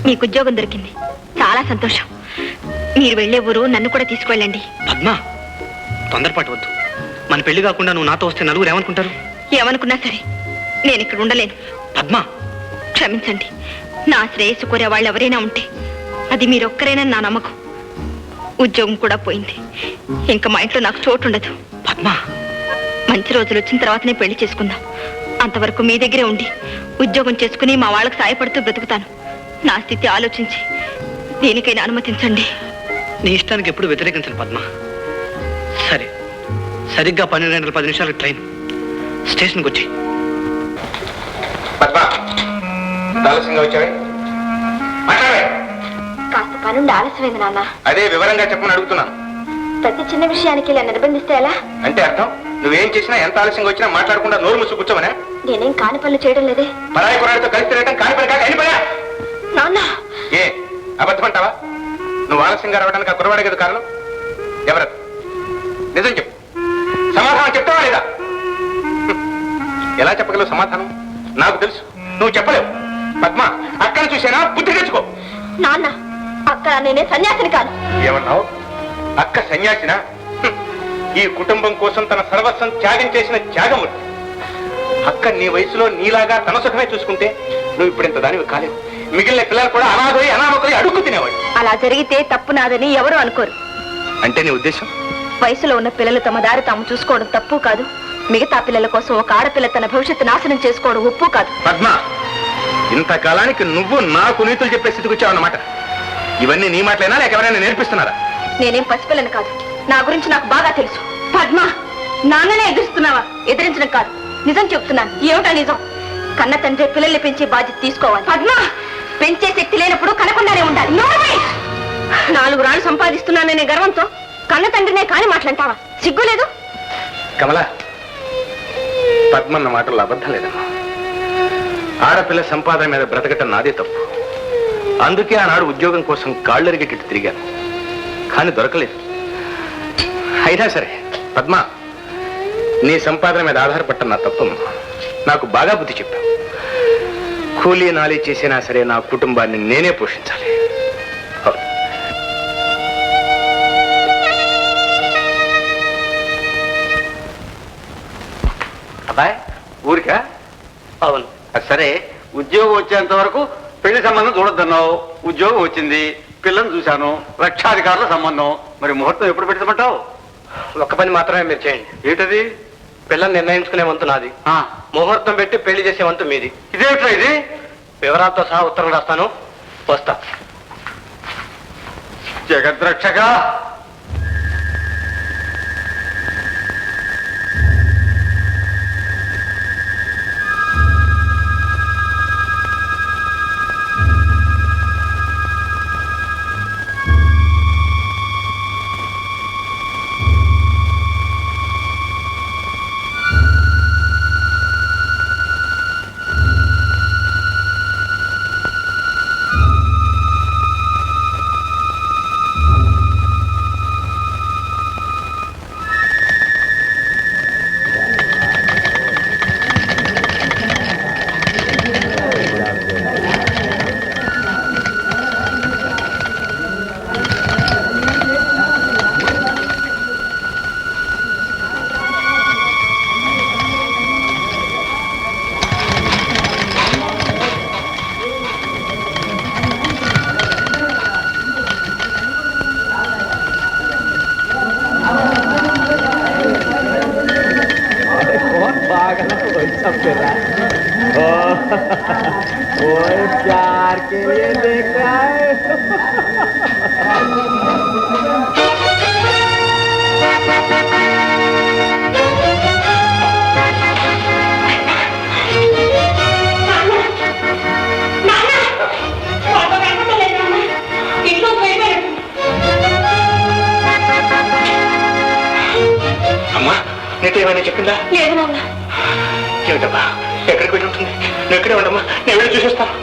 మీకు ఉద్యోగం దొరికింది, చాలా సంతోషం. మీరు వెళ్లే ఊరు నన్ను కూడా తీసుకువెళ్ళండి. పద్మ, తొందరపాటు వద్దు. మన పెళ్లి కాకుండా నువ్వు నాతో వస్తే నలుగురు ఏమనుకుంటారు? ఏమనుకున్నా సరే నేను ఇక్కడ ఉండలేను. పద్మ, క్షమించండి. నా శ్రేయస్సు కోరే వాళ్ళు ఎవరైనా ఉంటే అది మీరొక్కరైనా నా నమ్మకం. ఉద్యోగం కూడా పోయింది, ఇంకా మా ఇంట్లో నాకు చోటు ఉండదు. పద్మ, మంచి రోజులు వచ్చిన తర్వాతనే పెళ్లి చేసుకుందాం. అంతవరకు మీ దగ్గరే ఉండి ఉద్యోగం చేసుకుని మా వాళ్ళకి సాయపడుతూ బ్రతుకుతాను. నా స్థితి ఆలోచించి దేనికైనా అనుమతించండి. నీ ఇష్టానికి ఎప్పుడు వ్యతిరేకించను పద్మ. సరే, సరిగ్గా 12:10 ట్రైన్. స్టేషన్కి వచ్చి. పద్మ, ఆలస్యంగా వచ్చావే? కాస్త పనుండి ఆలస్యమైంది నాన్న. అదే వివరంగా చెప్పమని అడుగుతున్నాను. ప్రతి చిన్న విషయానికి ఇలా నిర్బంధిస్తే ఎలా? అంటే అర్థం నువ్వేం చేసినా ఎంత ఆలస్యంగా వచ్చినా మాట్లాడకుండా నోరు మూసి కూర్చోమనే? నేనేం కాని పనులు చేయడం లేదే. పరాయి కురాడితో కలిసి తిరగడం కాని పని కాక అయిపోయా. నాన్న, ఏ అబద్ధం అంటావా? నువ్వు ఆలస్యంగా రావడానికి ఆ కురవాడే కదా కారణం? ఎవరు? నిజం చెప్పు. సమాధానం చెప్తావా లేదా? ఎలా చెప్పగలవు సమాధానం? నాకు తెలుసు, నువ్వు చెప్పలేవు. పద్మ, అక్కను చూసేనా? బుద్ధి తెచ్చుకో. నాన్న, అక్క నేనే సన్యాసిని కాదు. ఏమన్నావు? అక్క సన్యాసినా? ఈ కుటుంబం కోసం తన సర్వస్వం త్యాగం చేసిన త్యాగముడు. అక్క నీ వయసులో నీలాగా తన సుఖమే చూసుకుంటే నువ్వు ఇప్పుడు ఇంత దానివి కాలేవు. మిగిలిన పిల్లలు కూడా అనాథోయి అనామకులు అడుక్కు తినేవాడు. అలా జరిగితే తప్పు నాదని ఎవరు అనుకోరు. అంటే నీ ఉద్దేశం? వయసులో ఉన్న పిల్లలు తమ దారి తాము చూసుకోవడం తప్పు కాదు. మిగతా పిల్లల కోసం ఒక ఆడపిల్ల తన భవిష్యత్తు నాశనం చేసుకోవడం ఒప్పు కాదు. పద్మ, ఇంతకాలానికి నువ్వు నాకు నీతులు చెప్పే స్థితికి వచ్చావన్నమాట. ఇవన్నీ నీ మాటలేనా లేక ఎవరైనా నేర్పిస్తున్నారా? నేనేం పసిపిల్లని కాదు, నా గురించి నాకు బాగా తెలుసు. పద్మ, నాన్ననే ఎదురుస్తున్నావా? ఎదిరించడం కాదు, నిజం చెప్తున్నాను. ఏమిటా నిజం? కన్న తండ్రి పిల్లల్ని పెంచే బాధ్యత తీసుకోవాలి. పద్మ, పెంచే శక్తి లేనప్పుడు కనకుండానే ఉండాలి. 4 రాళ్ళు సంపాదిస్తున్నాననే గర్వంతో కన్న తండ్రినే కాని మాట్లాంటావా? సిగ్గులేదు? కమలా, పద్మన్న మాటల్లో అబద్ధం లేదమ్మా. ఆడపిల్ల సంపాదన మీద బ్రతకటం నాదే తప్పు. అందుకే ఆనాడు ఉద్యోగం కోసం కాళ్ళరిగెట్టి తిరిగాను, కానీ దొరకలేదు. అయినా సరే పద్మ, నీ సంపాదన మీద ఆధారపడ్డ నా తప్పమ్మా. నాకు బాగా బుద్ధి చెప్పావు. కూలీ నాలి చేసినా సరే నా కుటుంబాన్ని నేనే పోషించాలి. అబ్బాయి, ఊరికా? అవును. సరే, ఉద్యోగం వచ్చేంత వరకు పెళ్లి సంబంధం చూడొద్దన్నావు. ఉద్యోగం వచ్చింది, పిల్లని చూశాను, లక్షాధికారుల సంబంధం. మరి ముహూర్తం ఎప్పుడు పెట్టమంటావు? ఒక్క పని మాత్రమే మీరు చేయండి. ఏంటది? పిల్లల్ని నిర్ణయించుకునే వంతు నాది, ముహూర్తం పెట్టి పెళ్లి చేసే వంతు మీది. ఇదేమిట్రా ఇది? వివరాలతో సహా ఉత్తరం రాస్తాను, వస్తా. జగద్రక్షక. प्यार के लिए देख रहा है। అమ్మా, నీతో ఏమైనా చెప్పిందా? లేదు నాన్న. ఏమిటమ్మా, ఎక్కడికి వెళ్ళి ఉంటుంది? నువ్వు ఎక్కడే ఉండమ్మా, నేను వెళ్ళి చూసేస్తాను.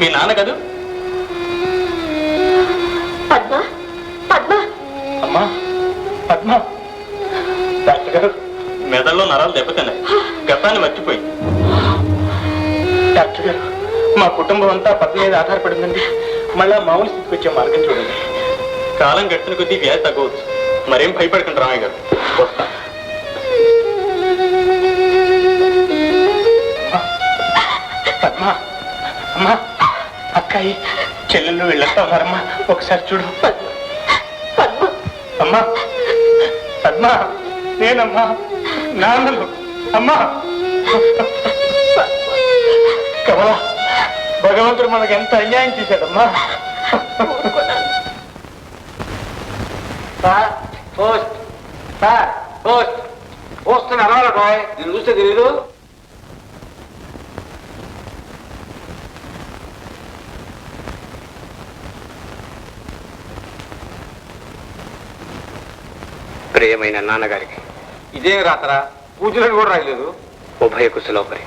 మీ నాన్న కదూ? పద్మ పద్మ అమ్మా పద్మ, డాక్టర్ గారు మెదడులో నరాలు దెబ్బతిన్నాయి, గతాన్ని మర్చిపోయి. డాక్టర్ గారు, మా కుటుంబం అంతా పద్మ మీద ఆధారపడిందండి. మళ్ళా మామూలు స్థితికి వచ్చే మార్గం చూడండి. కాలం గడిచిన కొద్దీ వ్యాధి తగ్గవచ్చు, మరేం భయపడకండి రామయ్య గారు. వస్తా. పద్మ, అమ్మా, అక్కాయి, చెల్లెళ్ళు వెళ్ళొస్తా ఉన్నారమ్మా, ఒకసారి చూడు. అమ్మా పద్మ, నేనమ్మా, నాన్నలు, అమ్మా. కమలా, భగవంతుడు మనకు ఎంత అన్యాయం చేశాడమ్మా. పోస్ట్ పోస్ట్ పోస్ట్ అరవాలటో నేను చూస్తే తెలీదు. ప్రియమైన నాన్నగారికి ఇదేం రాతరా, పూజలను కూడా రాయలేదు. ఉభయ కుశలోపరి.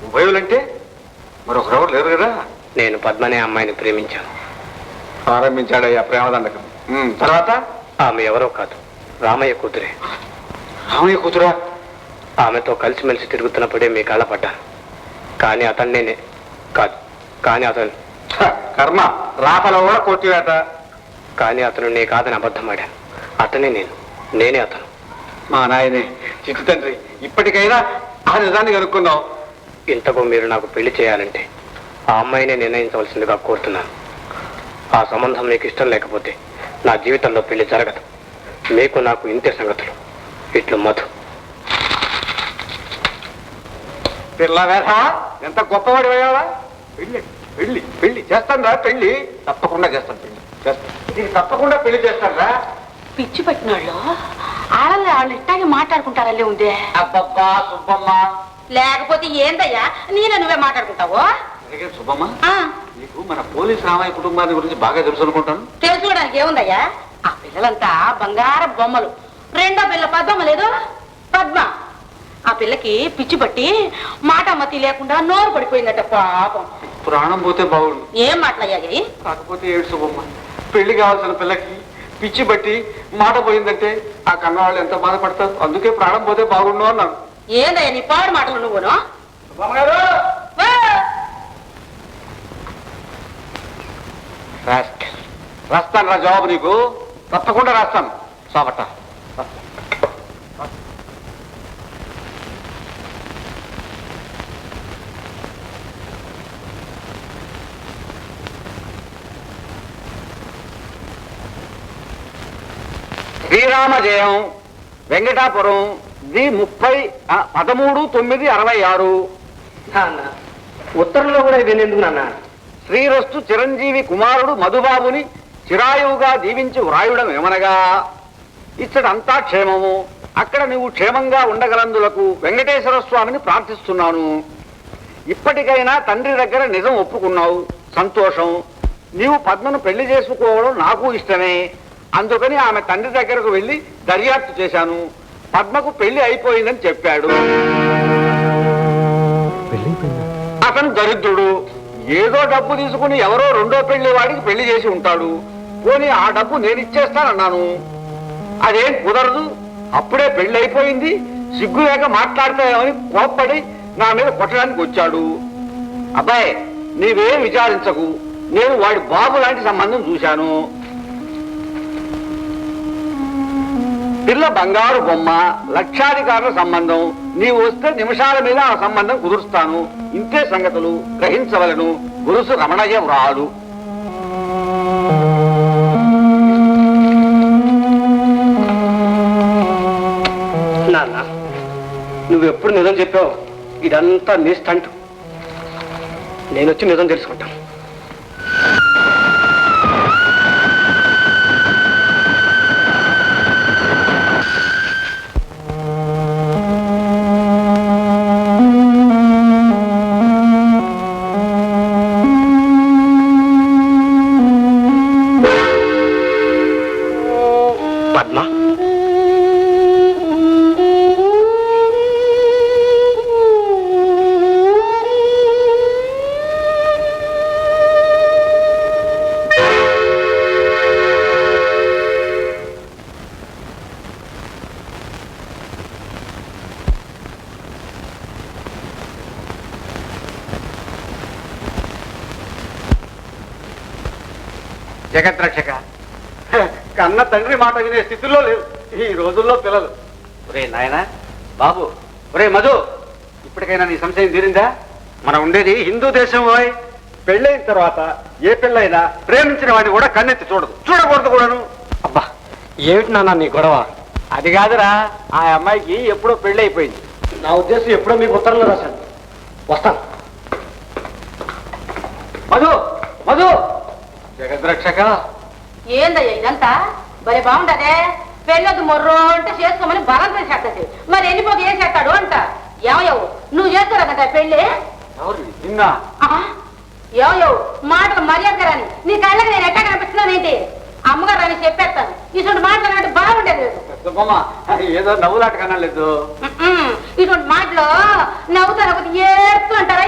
ఉభయులంటే మరొకరెవరు లేరు కదా? నేను పద్మనే అమ్మాయిని ప్రేమించాను. ఆరంభించాడయ్యా ప్రేమదండకం. తర్వాత ఆమె ఎవరో కాదు, రామయ్య కూతురే. రామయ్య కూతురా? ఆమెతో కలిసిమెలిసి తిరుగుతున్నప్పుడే మీ కాళ్ళ పడ్డాను. కానీ అతను నేనే కాదు, కానీ అతను కర్మ, రాతలో కూడా కొట్టివేట. కానీ అతను నీ కాదని అబద్ధమాడాను. అతనే నేను, నేనే అతను. మా నాయనే చిట్టు తండ్రి, ఇప్పటికైనా ఆ నిజాన్ని కనుక్కున్నావు. ఇంతకు మీరు నాకు పెళ్లి చేయాలంటే ఆ అమ్మాయినే నిర్ణయించవలసిందిగా కోరుతున్నాను. ఆ సంబంధం మీకు ఇష్టం లేకపోతే నా జీవితంలో పెళ్లి జరగదు. మీకు నాకు ఇంతే సంగతులు. ఇట్లు మధు. పిల్ల వేధ, ఎంత గొప్పవాడి అయ్యావా? పెళ్ళి పెళ్ళి పెళ్లి చేస్తాను రా, పెళ్లి తప్పకుండా చేస్తాను, పెళ్లి చేస్తాను, నీకు తప్పకుండా పెళ్లి చేస్తాను రా. పిచ్చి పెట్టిన వాళ్ళు ఆడలే, వాళ్ళు ఇట్టాగే మాట్లాడుకుంటారల్లే ఉందే. అబ్బబ్బా సుబ్బమ్మ, లేకపోతే ఏందయ్యా, నీళ్ళ నువ్వే మాట్లాడుకుంటావు. అలాగే సుబ్బమ్మ, నీకు మన పోలీస్ రామయ్య కుటుంబాన్ని గురించి బాగా తెలుసు అనుకుంటాను. తెలుసుకోవడానికి ఏముందయ్యా, ఆ పిల్లలంతా బంగార బొమ్మలు. రెండో పిల్ల పద్మ లేదు, పద్మ. ఆ పిల్లకి పిచ్చి పట్టి మాట మతి లేకుండా నోరు పడిపోయిందట పాపం. ప్రాణం పోతే బాగుండు. ఏం మాట్లాడాయి? కాకపోతే ఏడు సుబ్బమ్మ, పెళ్లి కావాల్సిన పిల్లకి పిచ్చి బట్టి మాట పోయిందంటే ఆ కన్నవాళ్ళు ఎంత బాధపడతారు. అందుకే ప్రాణం పోతే బాగుండు అన్నాను. ఏందయ్యా నీ పాడు మాటలు నువ్వును? రాస్తాను రా జవాబు నీకు, తప్పకుండా రాస్తాను. సాబట్ట శ్రీరామ జయం, వెంకటాపురం, ది 13/9/66. ఉత్తరంలో కూడా ఇది ఎందుకు నాన్న? శ్రీరస్తు చిరంజీవి కుమారుడు మధుబాబుని చిరాయువుగా దీవించి వ్రాయుడం ఏమనగా, ఇచ్చడంతా క్షేమము. అక్కడ నువ్వు క్షేమంగా ఉండగలందులకు వెంకటేశ్వర స్వామిని ప్రార్థిస్తున్నాను. ఇప్పటికైనా తండ్రి దగ్గర నిజం ఒప్పుకున్నావు, సంతోషం. నీవు పద్మను పెళ్లి చేసుకోవడం నాకు ఇష్టమే. అందుకని ఆమె తండ్రి దగ్గరకు వెళ్లి దర్యాప్తు చేశాను. పద్మకు పెళ్లి అయిపోయిందని చెప్పాడు. అతను దరిద్రుడు, ఏదో డబ్బు తీసుకుని ఎవరో రెండో పెళ్లి వాడికి పెళ్లి చేసి ఉంటాడు. పోనీ ఆ డబ్బు నేను ఇచ్చేస్తానన్నాను. అదేం కుదరదు, అప్పుడే పెళ్లి అయిపోయింది, సిగ్గు లేక మాట్లాడతామని కోప్పడి నా మీద కొట్టడానికి వచ్చాడు. అబ్బాయి, నీవేం విచారించకు, నేను వాడి బాబు లాంటి సంబంధం చూశాను. పిల్ల బంగారు బొమ్మ, లక్షాధికారుల సంబంధం. నీవు వస్తే నిమిషాల మీద ఆ సంబంధం కుదురుస్తాను. ఇంతే సంగతులు గ్రహించవలను. గురుసు రమణయ్య వ్రాడు. నాన్న, నువ్వెప్పుడు నిజం చెప్పావు? ఇదంతా నీ స్టంట్. నేను వచ్చి నిజం తెలుసుకుంటాను. పద్మ, జగద్రక్షక, కన్న తండ్రి మాట వినే స్థితిలో లేదు ఈ రోజుల్లో పిల్లలు. ఒరే నాయన బాబు, ఒరే మధు, ఇప్పటికైనా నీ సంశయం తీరిందా? మనం ఉండేది హిందూ దేశం. పోయి పెళ్ళైన తర్వాత ఏ పెళ్ళైనా ప్రేమించిన వాడిని కూడా కన్నెత్తి చూడకూడదు కూడాను. అబ్బా, ఏమిటి నాన్న నీ గొడవ? అది కాదురా, ఆ అమ్మాయికి ఎప్పుడో పెళ్లి అయిపోయింది. నా ఉద్దేశం ఎప్పుడో మీకు ఉత్తరంలో రాశాను. వస్తాను. మధు మధు, జగద్రక్షక. ఏందయ్యా ఇదంతా? భలే బాగుండదే. పెళ్ళొద్దు మొర్రో అంటే చేసుకోమని బలం చేసేస్తుంది. మరి వెళ్ళిపోతే ఏం చేస్తాడు అంట. ఏమయ్యవు నువ్వు చేస్తారా పెళ్ళి? నిన్న ఏమయ్యవు మాటలు మర్యాద రాని నీ కళ్ళకి నేను ఎక్కడ కనిపిస్తున్నాను ఏంటి? అమ్మగారు అని చెప్పేస్తాను. ఇటువంటి మాటలు బాగుండేది. ఏదో నవ్వులాట కనలేదు. ఇటువంటి మాటలు నవ్వుతారు ఏడుతూ అంటారా?